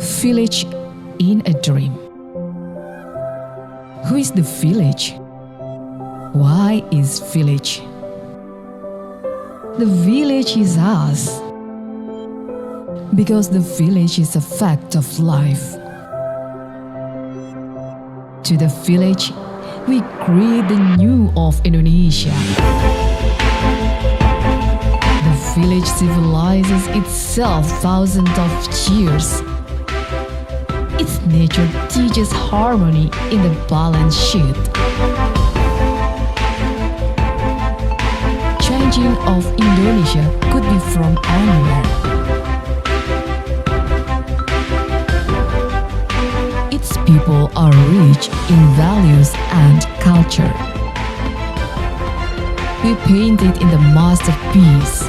Village in a dream. Who is the village? Why is village? The village is us. Because the village is a fact of life. To the village, we create the new of Indonesia. The village civilizes itself thousands of years. Its nature teaches harmony in the balance sheet. Changing of Indonesia could be from anywhere. Its people are rich in values and culture. We paint it in the masterpiece.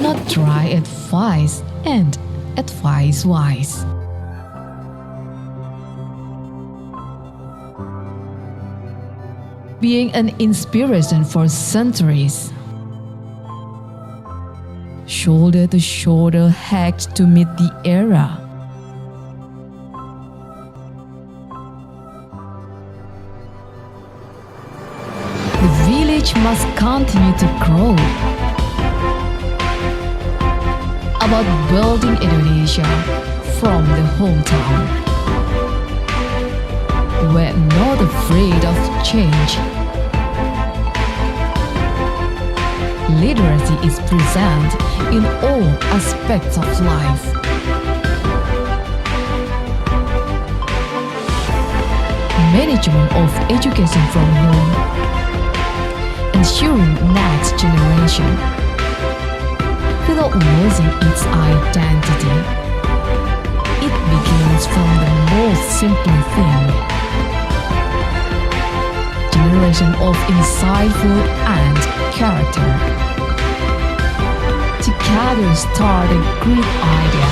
Not try advice and advice wise. Being an inspiration for centuries. Shoulder to shoulder hacked to meet the era. The village must continue to grow. About building Indonesia from the hometown. We're not afraid of change. Literacy is present in all aspects of life. Management of education from home. Ensuring next generation without losing its identity. It begins from the most simple thing. Generation of insightful and character. Together start a great idea.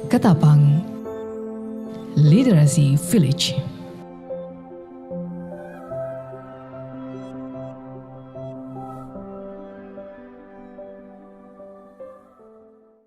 Ketapang, Literasi Village.